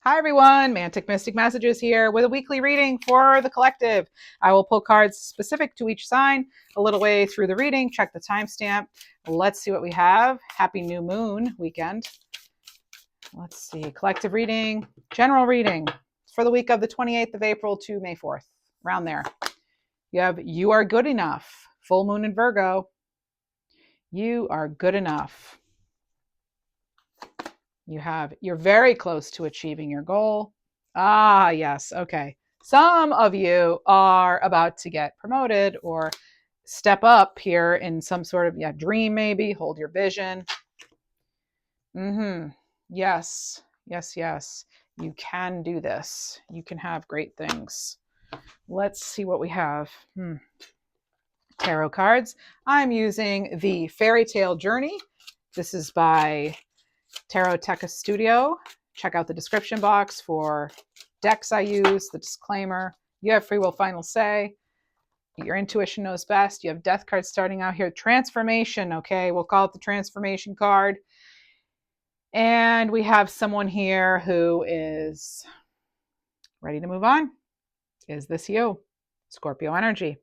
Hi everyone, Mantic Mystic Messages here with a weekly reading for the collective. I will pull cards specific to each sign a little way through the reading, check the timestamp. Let's see what we have. Happy New Moon weekend. Let's see, collective reading, general reading for the week of the 28th of April to May 4th, around there. You have You Are Good Enough, full moon in Virgo. You are good enough. You have You're very close to achieving your goal. Ah, yes. Okay. Some of you are about to get promoted or step up here in some sort of dream, maybe. Hold your vision. Yes. Yes, yes. You can do this. You can have great things. Let's see what we have. Tarot cards. I'm using the Fairy Tale Journey. This is by Tarot Teca Studio. Check out the description box for decks I use, the disclaimer. You have free will, final say. Your intuition knows best. You have death cards starting out here. Transformation, okay? We'll call it the transformation card. And we have someone here who is ready to move on. Is this you? Scorpio energy.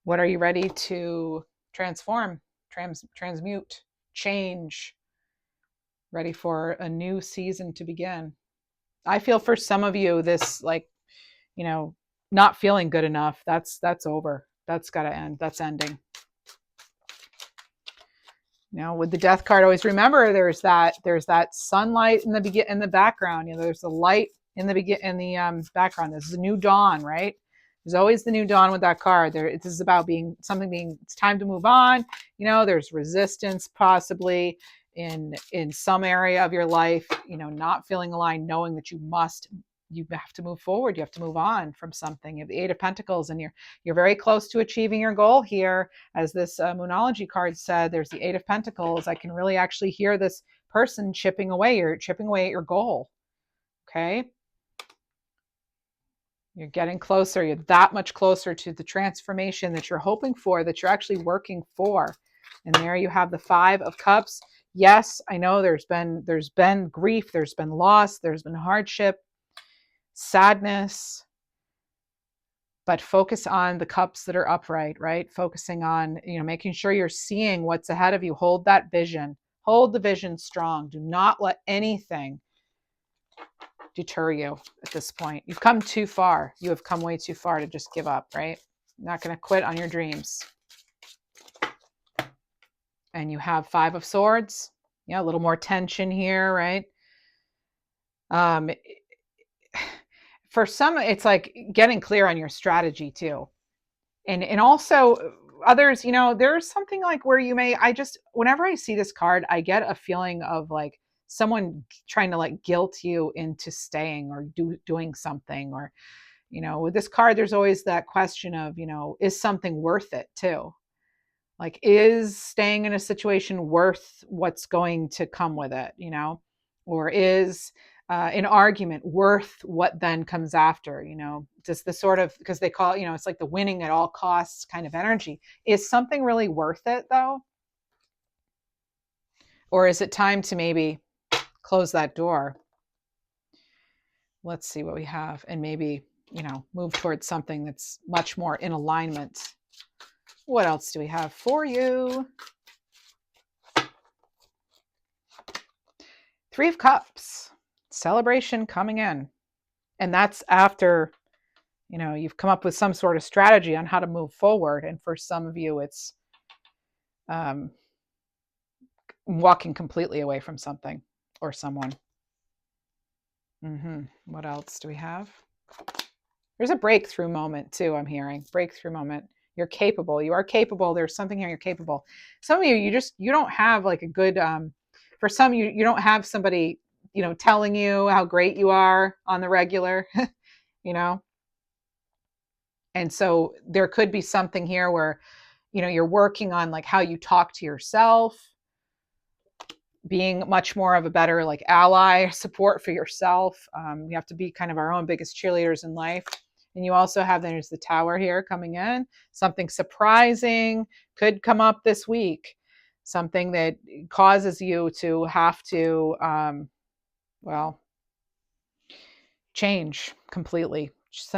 What are you ready to transform, transmute, change? Ready for a new season to begin. I feel for some of you, this not feeling good enough, that's over. That's got to end. That's ending. Now, with the death card, always remember there's that sunlight in the background. There's the light in the background. This is a new dawn, right? There's always the new dawn with that card. This is about it's time to move on. There's resistance possibly in some area of your life, not feeling aligned, knowing that you have to move forward. You have to move on from something. You have the Eight of Pentacles, and you're very close to achieving your goal here. As this Moonology card said, there's the Eight of Pentacles. I can really actually hear this person chipping away at your goal. Okay. You're getting closer. You're that much closer to the transformation that you're hoping for, that you're actually working for. And there you have the Five of Cups. Yes, I know there's been grief, there's been loss, there's been hardship, sadness, but focus on the cups that are upright, right? Focusing on, making sure you're seeing what's ahead of you. Hold that vision. Hold the vision strong. Do not let anything deter you at this point. You've come too far. You have come way too far to just give up, right? You're not going to quit on your dreams. And you have Five of Swords. Yeah, a little more tension here, right? For some, it's like getting clear on your strategy too. And also others, there's something like where whenever I see this card, I get a feeling of like someone trying to like guilt you into staying or doing something. Or, with this card, there's always that question of, is something worth it too? Like, is staying in a situation worth what's going to come with it, or is an argument worth what then comes after, just the sort of, because they call, it's like the winning at all costs kind of energy. Is something really worth it though? Or is it time to maybe close that door? Let's see what we have, and maybe, move towards something that's much more in alignment. What else do we have for you? Three of Cups, celebration coming in. And that's after, you've come up with some sort of strategy on how to move forward. And for some of you, it's walking completely away from something or someone. What else do we have? There's a breakthrough moment too, I'm hearing. Breakthrough moment. You're capable. You are capable. There's something here, you're capable. Some of you, you don't have like a good, for some, you don't have somebody, telling you how great you are on the regular, And so there could be something here where, you're working on like how you talk to yourself, being much more of a better like ally, support for yourself. We have to be kind of our own biggest cheerleaders in life. And you also have, there's the Tower here coming in. Something surprising could come up this week. Something that causes you to have to Well, change completely.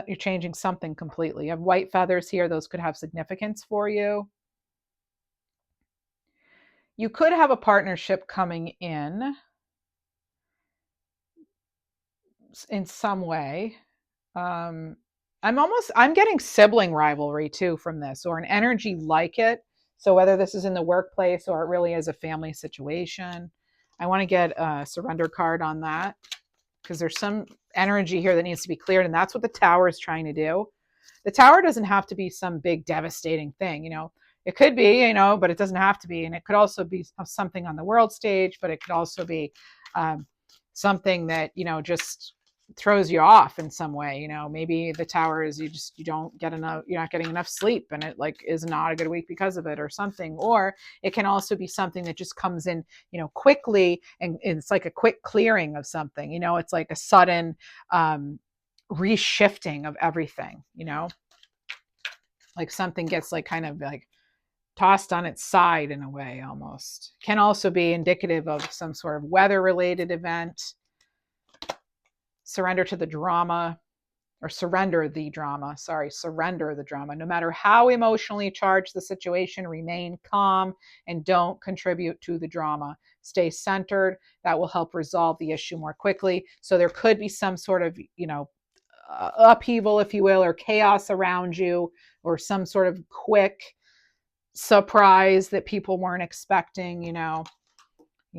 You're changing something completely. You have white feathers here. Those could have significance for you. You could have a partnership coming in some way. Um, I'm getting sibling rivalry too from this, or an energy like it. So whether this is in the workplace or it really is a family situation, I want to get a surrender card on that, because there's some energy here that needs to be cleared, and that's what the tower is trying to do. The tower doesn't have to be some big devastating thing, it could be, but it doesn't have to be. And it could also be something on the world stage, but it could also be um, something that just throws you off in some way. Maybe the tower is you don't get enough, you're not getting enough sleep, and it like is not a good week because of it or something. Or it can also be something that just comes in quickly, and it's like a quick clearing of something. It's like a sudden reshifting of everything. Like something gets like kind of like tossed on its side in a way. Almost can also be indicative of some sort of weather related event. Surrender to the drama, or surrender the drama. Surrender the drama. No matter how emotionally charged the situation, remain calm and don't contribute to the drama. Stay centered. That will help resolve the issue more quickly. So there could be some sort of upheaval, if you will, or chaos around you, or some sort of quick surprise that people weren't expecting.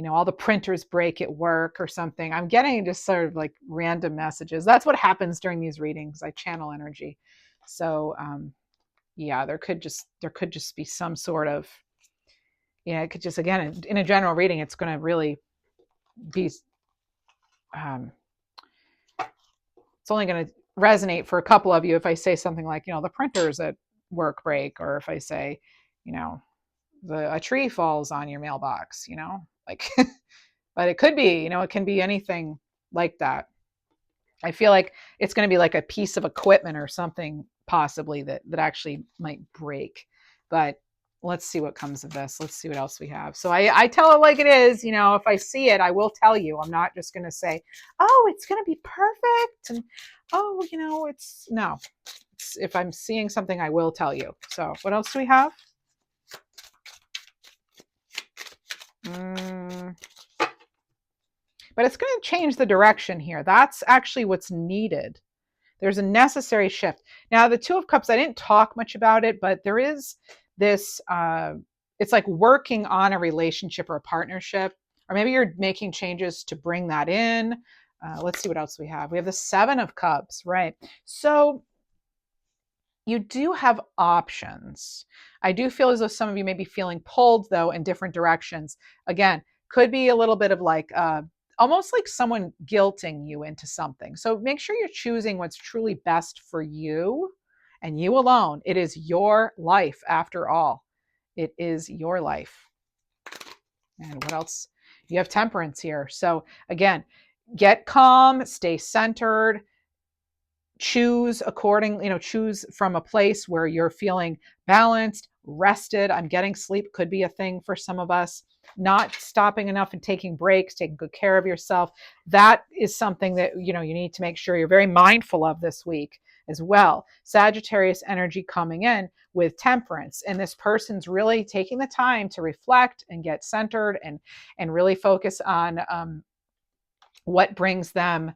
All the printers break at work or something. I'm getting just sort of like random messages. That's what happens during these readings. I channel energy. So yeah, there could just be some sort of, it could just, again, in a general reading, it's going to really be, it's only going to resonate for a couple of you if I say something like, the printers at work break, or if I say, a tree falls on your mailbox, like, but it could be, it can be anything like that. I feel like it's going to be like a piece of equipment or something possibly that actually might break. But let's see what comes of this. Let's see what else we have. So I tell it like it is. If I see it, I will tell you. I'm not just going to say, oh, it's going to be perfect. And, oh, it's no. If I'm seeing something, I will tell you. So what else do we have? But it's going to change the direction here. That's actually what's needed. There's a necessary shift. Now, the Two of Cups, I didn't talk much about it, but there is this, it's like working on a relationship or a partnership, or maybe you're making changes to bring that in. Let's see what else we have. We have the Seven of Cups, right? So you do have options. I do feel as though some of you may be feeling pulled, though, in different directions. Again, could be a little bit of like, almost like someone guilting you into something. So make sure you're choosing what's truly best for you and you alone. It is your life, after all. It is your life. And what else? You have Temperance here. So again, get calm, stay centered, choose choose from a place where you're feeling balanced, rested. I'm getting sleep could be a thing for some of us. Not stopping enough and taking breaks, taking good care of yourself. That is something that you need to make sure you're very mindful of this week as well. Sagittarius energy coming in with Temperance, and this person's really taking the time to reflect and get centered and really focus on what brings them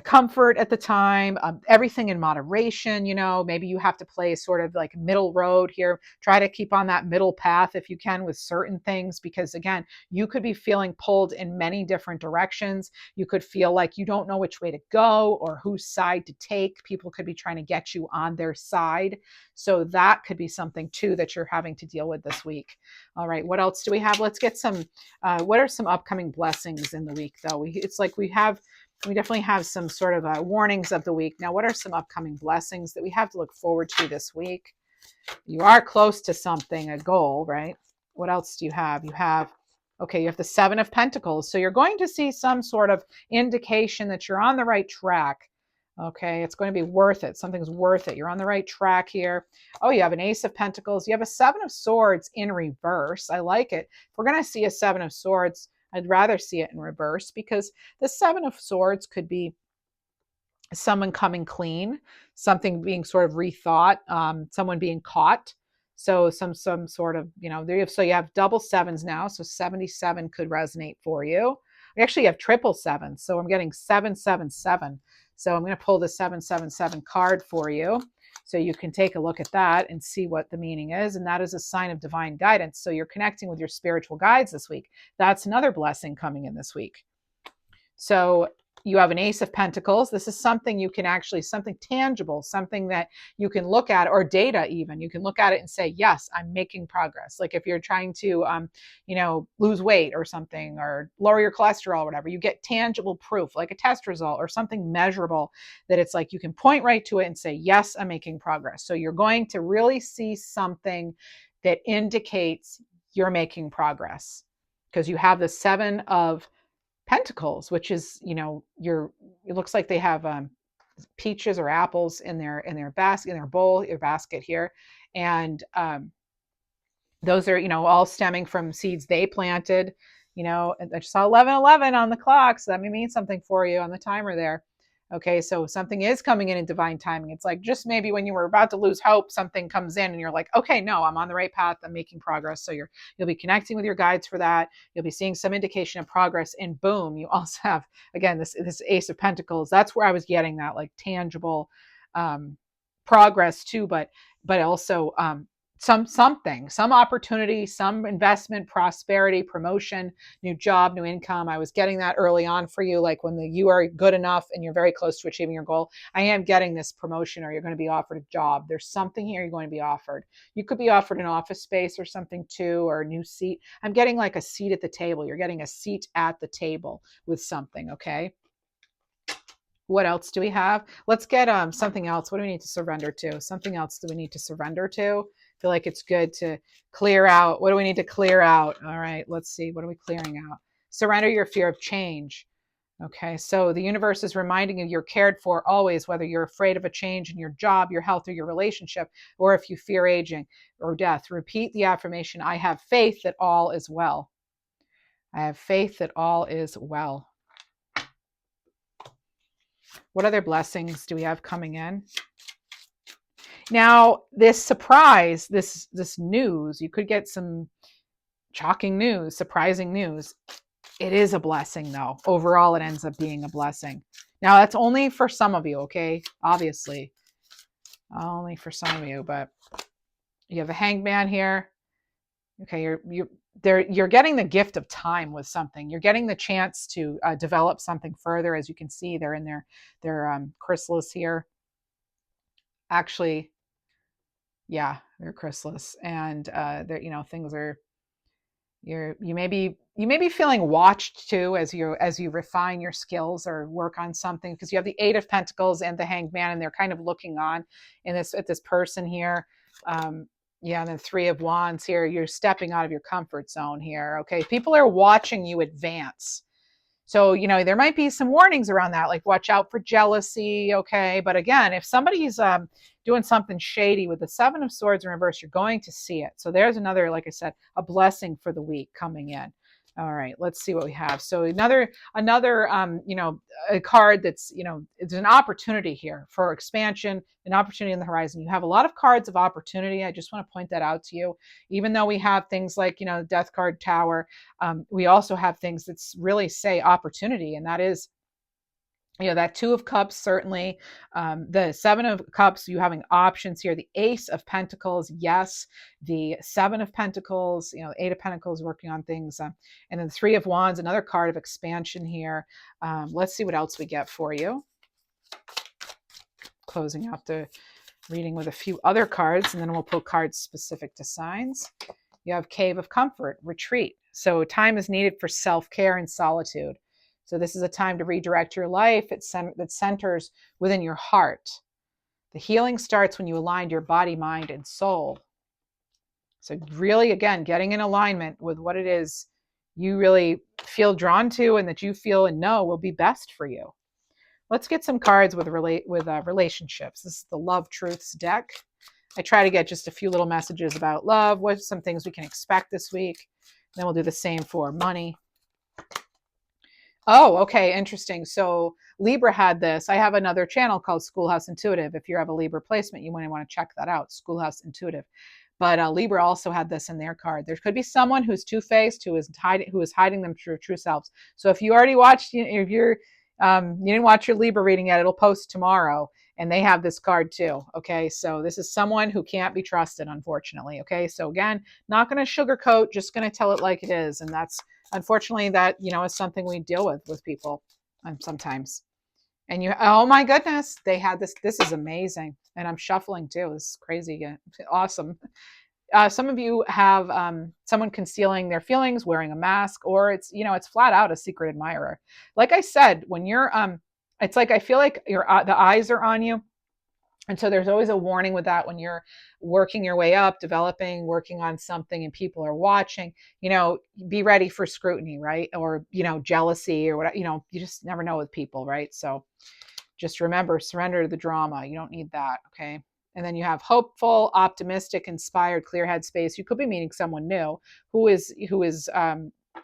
comfort at the time, everything in moderation. Maybe you have to play sort of like middle road here. Try to keep on that middle path if you can with certain things, because again, you could be feeling pulled in many different directions. You could feel like you don't know which way to go or whose side to take. People could be trying to get you on their side. So that could be something too that you're having to deal with this week. All right, what else do we have? Let's get some, what are some upcoming blessings in the week though? It's like we definitely have some sort of warnings of the week. Now, what are some upcoming blessings that we have to look forward to this week? You are close to something, a goal, right? What else do you have? You have the Seven of Pentacles. So you're going to see some sort of indication that you're on the right track. Okay, it's going to be worth it. Something's worth it. You're on the right track here. Oh, you have an Ace of Pentacles. You have a Seven of Swords in reverse. I like it. If we're going to see a Seven of Swords, I'd rather see it in reverse, because the Seven of Swords could be someone coming clean, something being sort of rethought, someone being caught. So some sort of, so you have double sevens now. So 77 could resonate for you. We actually have triple sevens. So I'm getting 777. So I'm going to pull the 777 card for you, so you can take a look at that and see what the meaning is. And that is a sign of divine guidance. So you're connecting with your spiritual guides this week. That's another blessing coming in this week. So you have an Ace of Pentacles. This is something you can actually, something tangible, something that you can look at, or data even. You can look at it and say, yes, I'm making progress. Like if you're trying to, lose weight or something, or lower your cholesterol or whatever, you get tangible proof, like a test result or something measurable, that it's like you can point right to it and say, yes, I'm making progress. So you're going to really see something that indicates you're making progress, because you have the Seven of Pentacles, which is, it looks like they have peaches or apples in their basket, in their bowl, your basket here. And those are, all stemming from seeds they planted. And I just saw 11:11 on the clock, so that may mean something for you on the timer there. Okay, so something is coming in divine timing. It's like just maybe when you were about to lose hope, something comes in and you're like, okay, no, I'm on the right path. I'm making progress. So you'll be connecting with your guides for that. You'll be seeing some indication of progress, and boom, you also have, again, this Ace of Pentacles. That's where I was getting that like tangible progress too, but also some opportunity, some investment, prosperity, promotion, new job, new income. I was getting that early on for you, like when you are good enough and you're very close to achieving your goal. I am getting this promotion, or you're going to be offered a job. There's something here you're going to be offered. You could be offered an office space or something too, or a new seat. I'm getting like a seat at the table. You're getting a seat at the table with something, okay? What else do we have? Let's get something else. What do we need to surrender to? Something else do we need to surrender to? I feel like it's good to clear out. What do we need to clear out? All right, let's see. What are we clearing out? Surrender your fear of change. Okay, so the universe is reminding you you're cared for always, whether you're afraid of a change in your job, your health, or your relationship, or if you fear aging or death. Repeat the affirmation, I have faith that all is well. I have faith that all is well. What other blessings do we have coming in? Now, this surprise, this news, you could get some shocking news, surprising news. It is a blessing, though. Overall, it ends up being a blessing. Now, that's only for some of you, okay? Obviously, only for some of you, but you have a Hangman here. Okay, you're getting the gift of time with something. You're getting the chance to develop something further. As you can see, they're in their chrysalis here. Actually, yeah, they're chrysalis, and they're, things are, you may be feeling watched too, as you refine your skills or work on something, because you have the Eight of Pentacles and the Hanged Man, and they're kind of looking on at this person here. Yeah, and the Three of Wands here. You're stepping out of your comfort zone here. Okay, people are watching you advance. So, there might be some warnings around that, like watch out for jealousy, okay? But again, if somebody's doing something shady with the Seven of Swords in reverse, you're going to see it. So there's another, like I said, a blessing for the week coming in. All right, let's see what we have. So another a card that's, it's an opportunity here for expansion, an opportunity on the horizon. You have a lot of cards of opportunity. I just want to point that out to you. Even though we have things like, Death card, Tower, we also have things that really say opportunity, and that is, that Two of Cups, certainly. The Seven of Cups, you having options here. The Ace of Pentacles, yes. The Seven of Pentacles, Eight of Pentacles, working on things. And then the Three of Wands, another card of expansion here. Let's see what else we get for you. Closing out the reading with a few other cards, and then we'll pull cards specific to signs. You have Cave of Comfort, retreat. So time is needed for self-care and solitude. So this is a time to redirect your life that centers within your heart. The healing starts when you align your body, mind, and soul. So really, again, getting in alignment with what it is you really feel drawn to and that you feel and know will be best for you. Let's get some cards with relationships. This is the Love Truths deck. I try to get just a few little messages about love. What are some things we can expect this week? And then we'll do the same for money. Oh, okay, interesting. So Libra had this. I have another channel called Schoolhouse Intuitive. If you have a Libra placement, you might want to check that out, Schoolhouse Intuitive. But Libra also had this in their card. There could be someone who's two-faced, who is hiding them true selves. So if you already watched, if you're you didn't watch your Libra reading yet, it'll post tomorrow, and they have this card too. Okay, so this is someone who can't be trusted, unfortunately. Okay, so again, not going to sugarcoat, just going to tell it like it is, and that's unfortunately that is something we deal with people sometimes. And oh my goodness, they had this. This is amazing, and I'm shuffling too. This is crazy, awesome. Some of you have someone concealing their feelings, wearing a mask, or it's flat out a secret admirer. Like I said, when you're it's like I feel like the eyes are on you, and so there's always a warning with that when you're working your way up, developing, working on something, and people are watching. Be ready for scrutiny, right? Or jealousy or whatever. You just never know with people, right? So just remember, surrender to the drama. You don't need that, okay? And then you have hopeful, optimistic, inspired, clear head space. You could be meeting someone new who is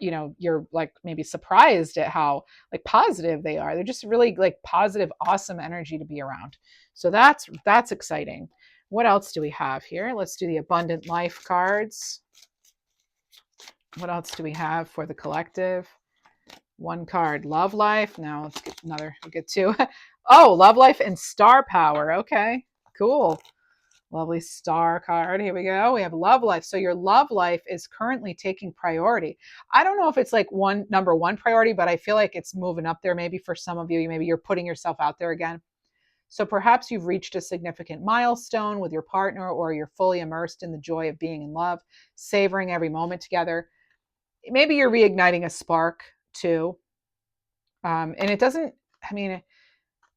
you're like maybe surprised at how like positive they are. They're just really like positive, awesome energy to be around. So that's exciting. What else do we have here? Let's do the abundant life cards. What else do we have for the collective? One card, love life. Now let's get another. We'll get two. Oh, love life and star power. Okay, cool. Lovely star card. Here we go. We have love life. So your love life is currently taking priority. I don't know if it's like number one priority, but I feel like it's moving up there. Maybe for some of you, maybe you're putting yourself out there again. So perhaps you've reached a significant milestone with your partner, or you're fully immersed in the joy of being in love, savoring every moment together. Maybe you're reigniting a spark too. And it doesn't, I mean,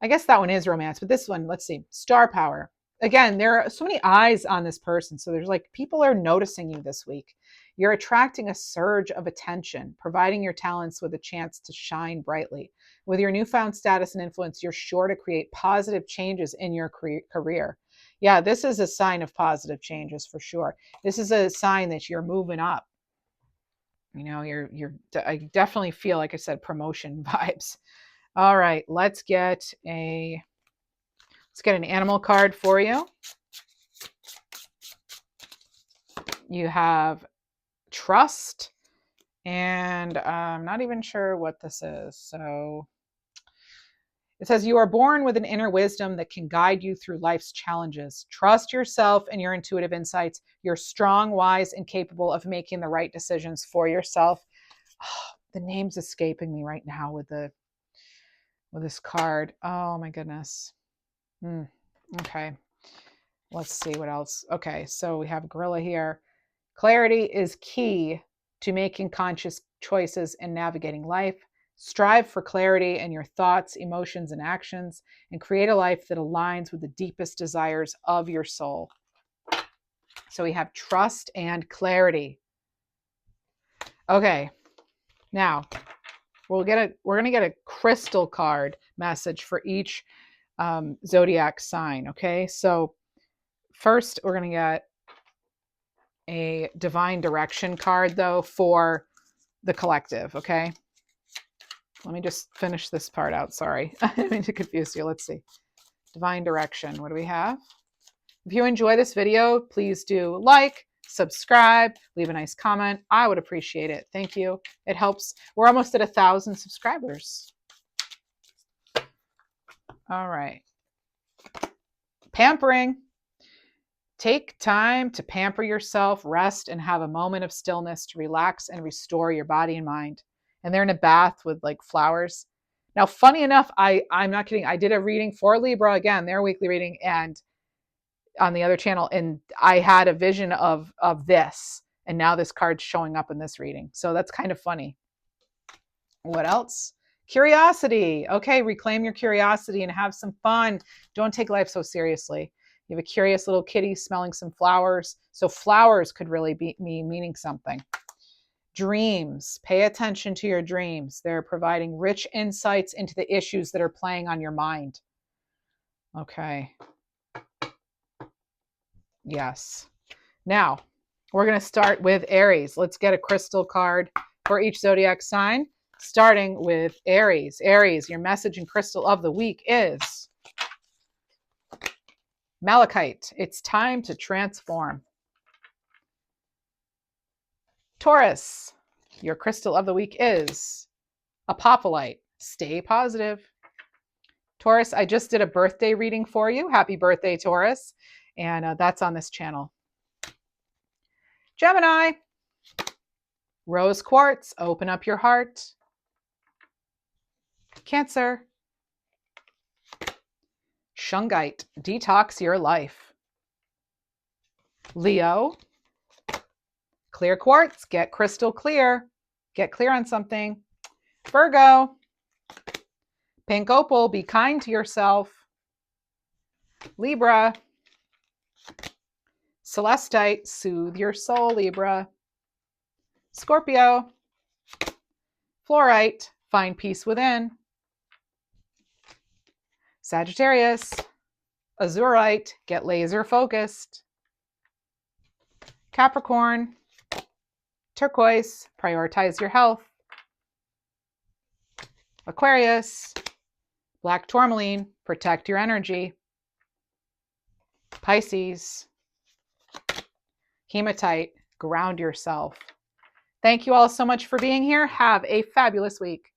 I guess that one is romance, but this one, let's see, star power. Again, there are so many eyes on this person. So there's like people are noticing you this week. You're attracting a surge of attention, providing your talents with a chance to shine brightly. With your newfound status and influence, you're sure to create positive changes in your career. Yeah, this is a sign of positive changes for sure. This is a sign that you're moving up. I definitely feel, like I said, promotion vibes. All right, let's get an animal card for you. You have trust, and I'm not even sure what this is. So it says you are born with an inner wisdom that can guide you through life's challenges. Trust yourself and your intuitive insights. You're strong, wise, and capable of making the right decisions for yourself. Oh, the name's escaping me right now with this card. Oh my goodness. Okay. Let's see what else. Okay, so we have gorilla here. Clarity is key to making conscious choices and navigating life. Strive for clarity in your thoughts, emotions, and actions, and create a life that aligns with the deepest desires of your soul. So we have trust and clarity. Okay, now we're going to get a crystal card message for each zodiac sign. Okay, so first we're going to get a divine direction card though for the collective. Okay, let me just finish this part out. Sorry, I didn't mean to confuse you. Let's see. Divine direction. What do we have? If you enjoy this video, please do like, subscribe, leave a nice comment. I would appreciate it. Thank you. It helps. We're almost at 1,000 subscribers. All right. Pampering. Take time to pamper yourself, rest, and have a moment of stillness to relax and restore your body and mind. And they're in a bath with like flowers. Now, funny enough, I'm not kidding. I did a reading for Libra, again, their weekly reading, and on the other channel, and I had a vision of this, and now this card's showing up in this reading. So that's kind of funny. What else? Curiosity. Okay, reclaim your curiosity and have some fun. Don't take life so seriously. You have a curious little kitty smelling some flowers. So flowers could really be meaning something. Dreams. Pay attention to your dreams. They're providing rich insights into the issues that are playing on your mind. Okay. Yes. Now, we're going to start with Aries. Let's get a crystal card for each zodiac sign. starting with Aries. Aries, your message and crystal of the week is Malachite. It's time to transform. Taurus, your crystal of the week is Apophyllite. Stay positive. Taurus, I just did a birthday reading for you. Happy birthday, Taurus. And that's on this channel. Gemini, rose quartz, open up your heart. Cancer, shungite, detox your life. Leo, clear quartz, get crystal clear. Get clear on something. Virgo, pink opal, be kind to yourself. Libra, celestite, soothe your soul, Libra. Scorpio, fluorite, find peace within. Sagittarius, azurite, get laser focused. Capricorn, turquoise, prioritize your health. Aquarius, black tourmaline, protect your energy. Pisces, hematite, ground yourself. Thank you all so much for being here. Have a fabulous week.